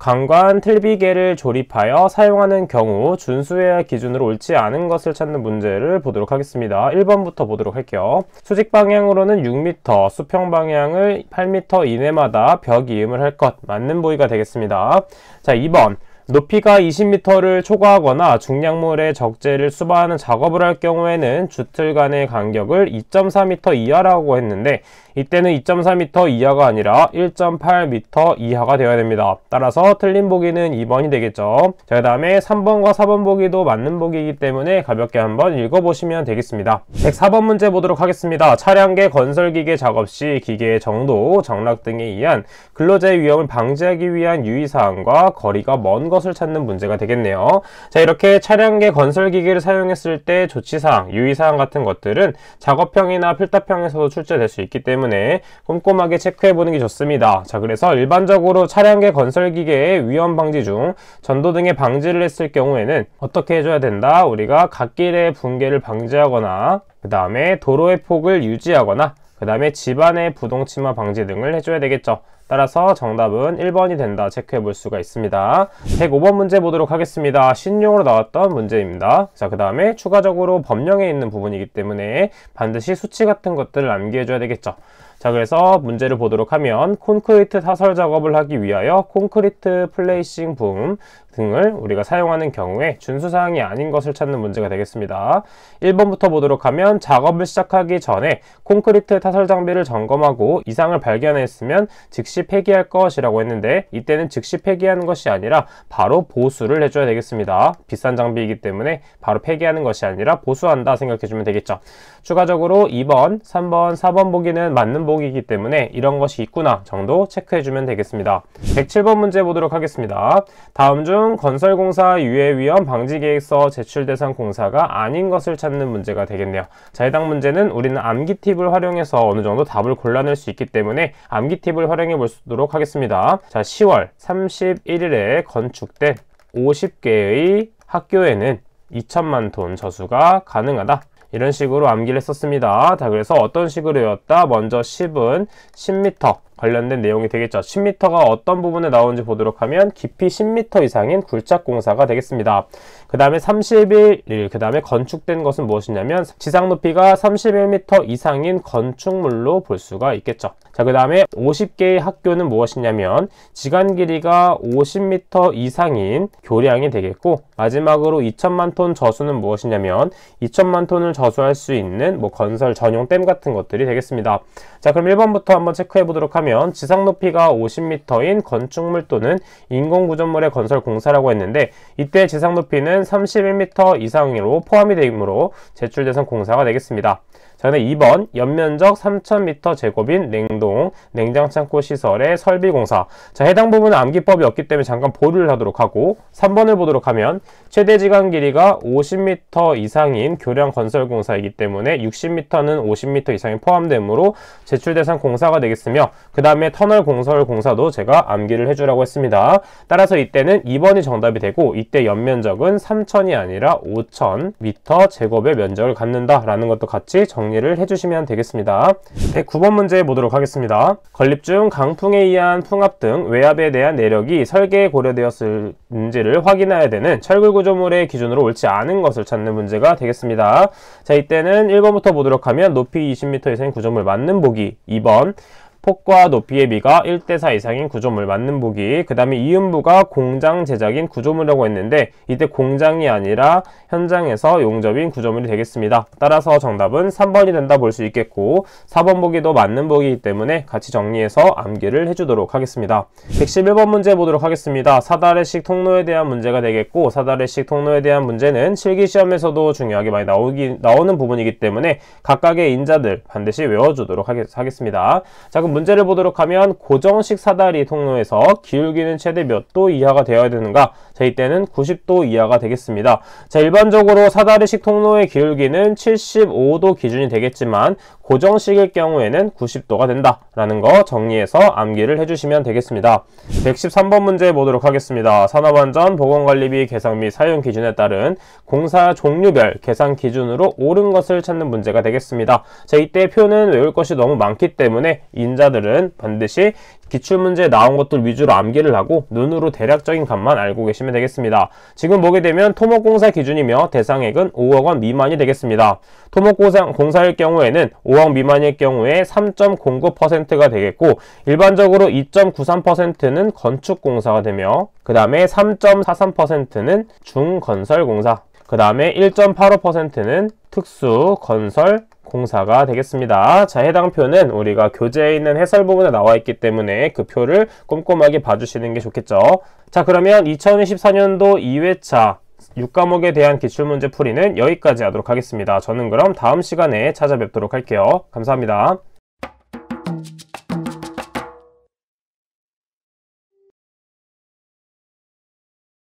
강관 틀비계를 조립하여 사용하는 경우 준수해야 할 기준으로 옳지 않은 것을 찾는 문제를 보도록 하겠습니다. 1번부터 보도록 할게요. 수직 방향으로는 6m, 수평 방향을 8m 이내마다 벽 이음을 할 것, 맞는 보기가 되겠습니다. 자, 2번. 높이가 20m를 초과하거나 중량물의 적재를 수반하는 작업을 할 경우에는 주틀 간의 간격을 2.4m 이하라고 했는데 이때는 2.4m 이하가 아니라 1.8m 이하가 되어야 됩니다. 따라서 틀린 보기는 2번이 되겠죠. 자, 그 다음에 3번과 4번 보기도 맞는 보기이기 때문에 가볍게 한번 읽어보시면 되겠습니다. 104번 문제 보도록 하겠습니다. 차량계 건설기계 작업 시 기계의 정도, 정락 등에 의한 근로자의 위험을 방지하기 위한 유의사항과 거리가 먼 것을 찾는 문제가 되겠네요. 자, 이렇게 차량계 건설기계를 사용했을 때 조치사항, 유의사항 같은 것들은 작업형이나 필답형에서도 출제될 수 있기 때문에 꼼꼼하게 체크해보는 게 좋습니다. 자, 그래서 일반적으로 차량계 건설기계의 위험 방지 중 전도 등의 방지를 했을 경우에는 어떻게 해줘야 된다? 우리가 갓길의 붕괴를 방지하거나 그 다음에 도로의 폭을 유지하거나 그 다음에 집안의 부동침화 방지 등을 해줘야 되겠죠. 따라서 정답은 1번이 된다 체크해 볼 수가 있습니다. 105번 문제 보도록 하겠습니다. 신용으로 나왔던 문제입니다. 자, 그 다음에 추가적으로 법령에 있는 부분이기 때문에 반드시 수치 같은 것들을 암기해 줘야 되겠죠. 자, 그래서 문제를 보도록 하면 콘크리트 사설 작업을 하기 위하여 콘크리트 플레이싱 붐 등을 우리가 사용하는 경우에 준수사항이 아닌 것을 찾는 문제가 되겠습니다. 1번부터 보도록 하면 작업을 시작하기 전에 콘크리트 타설 장비를 점검하고 이상을 발견했으면 즉시 폐기할 것이라고 했는데 이때는 즉시 폐기하는 것이 아니라 바로 보수를 해줘야 되겠습니다. 비싼 장비이기 때문에 바로 폐기하는 것이 아니라 보수한다 생각해주면 되겠죠. 추가적으로 2번, 3번, 4번 보기는 맞는 보기이기 때문에 이런 것이 있구나 정도 체크해주면 되겠습니다. 107번 문제 보도록 하겠습니다. 다음 중 건설공사 유해위험 방지계획서 제출 대상 공사가 아닌 것을 찾는 문제가 되겠네요. 자, 해당 문제는 우리는 암기 팁을 활용해서 어느 정도 답을 골라낼 수 있기 때문에 암기 팁을 활용해 보도록 하겠습니다. 자, 10월 31일에 건축된 50개의 학교에는 2천만 톤 저수가 가능하다. 이런 식으로 암기를 했었습니다. 자, 그래서 어떤 식으로 외웠다? 먼저 10은 10m 관련된 내용이 되겠죠. 10m가 어떤 부분에 나오는지 보도록 하면 깊이 10m 이상인 굴착공사가 되겠습니다. 그 다음에 31일, 그 다음에 건축된 것은 무엇이냐면 지상 높이가 31m 이상인 건축물로 볼 수가 있겠죠. 자, 그 다음에 50개의 학교는 무엇이냐면 지간 길이가 50m 이상인 교량이 되겠고 마지막으로 2천만 톤 저수는 무엇이냐면 2천만 톤을 저수할 수 있는 건설 전용 댐 같은 것들이 되겠습니다. 자, 그럼 1번부터 한번 체크해 보도록 하면 지상 높이가 50m인 건축물 또는 인공구조물의 건설 공사라고 했는데 이때 지상 높이는 31m 이상으로 포함이 되므로 제출 대상 공사가 되겠습니다. 자, 근데 2번 연면적 3000m 제곱인 냉장창고 시설의 설비 공사. 자, 해당 부분은 암기법이 없기 때문에 잠깐 보류를 하도록 하고 3번을 보도록 하면 최대 지간 길이가 50m 이상인 교량 건설 공사이기 때문에 60m는 50m 이상이 포함되므로 제출 대상 공사가 되겠으며 그 다음에 터널 건설 공사도 제가 암기를 해주라고 했습니다. 따라서 이때는 2번이 정답이 되고 이때 연면적은 3000이 아니라 5000m 제곱의 면적을 갖는다라는 것도 같이 정리를 해주시면 되겠습니다. 109번 문제 보도록 하겠습니다. 건립 중 강풍에 의한 풍압 등 외압에 대한 내력이 설계에 고려되었는지를 확인해야 되는 철골 구조물의 기준으로 옳지 않은 것을 찾는 문제가 되겠습니다. 자, 이때는 1번부터 보도록 하면 높이 20m 이상인 구조물 맞는 보기, 2번 폭과 높이의 비가 1:4 이상인 구조물 맞는 보기, 그 다음에 이음부가 공장 제작인 구조물이라고 했는데 이때 공장이 아니라 현장에서 용접인 구조물이 되겠습니다. 따라서 정답은 3번이 된다 볼 수 있겠고 4번 보기도 맞는 보기이기 때문에 같이 정리해서 암기를 해주도록 하겠습니다. 111번 문제 보도록 하겠습니다. 사다래식 통로에 대한 문제가 되겠고 사다래식 통로에 대한 문제는 실기시험에서도 중요하게 많이 나오는 부분이기 때문에 각각의 인자들 반드시 외워주도록 하겠습니다. 자, 그럼 문제를 보도록 하면 고정식 사다리 통로에서 기울기는 최대 몇 도 이하가 되어야 되는가? 자, 이때는 90도 이하가 되겠습니다. 자, 일반적으로 사다리식 통로의 기울기는 75도 기준이 되겠지만 고정식일 경우에는 90도가 된다라는 거 정리해서 암기를 해주시면 되겠습니다. 113번 문제 보도록 하겠습니다. 산업안전 보건관리비 계산 및 사용 기준에 따른 공사 종류별 계산 기준으로 옳은 것을 찾는 문제가 되겠습니다. 자, 이때 표는 외울 것이 너무 많기 때문에 인자들은 반드시 기출문제에 나온 것들 위주로 암기를 하고 눈으로 대략적인 값만 알고 계시면 되겠습니다. 지금 보게 되면 토목공사 기준이며 대상액은 5억 원 미만이 되겠습니다. 토목공사일 경우에는 5억 미만일 경우에 3.09%가 되겠고 일반적으로 2.93%는 건축공사가 되며 그 다음에 3.43%는 중건설공사, 그 다음에 1.85%는 특수건설공사가 되겠습니다. 자, 해당 표는 우리가 교재에 있는 해설 부분에 나와 있기 때문에 그 표를 꼼꼼하게 봐주시는 게 좋겠죠. 자, 그러면 2024년도 2회차 6과목에 대한 기출문제 풀이는 여기까지 하도록 하겠습니다. 저는 그럼 다음 시간에 찾아뵙도록 할게요. 감사합니다.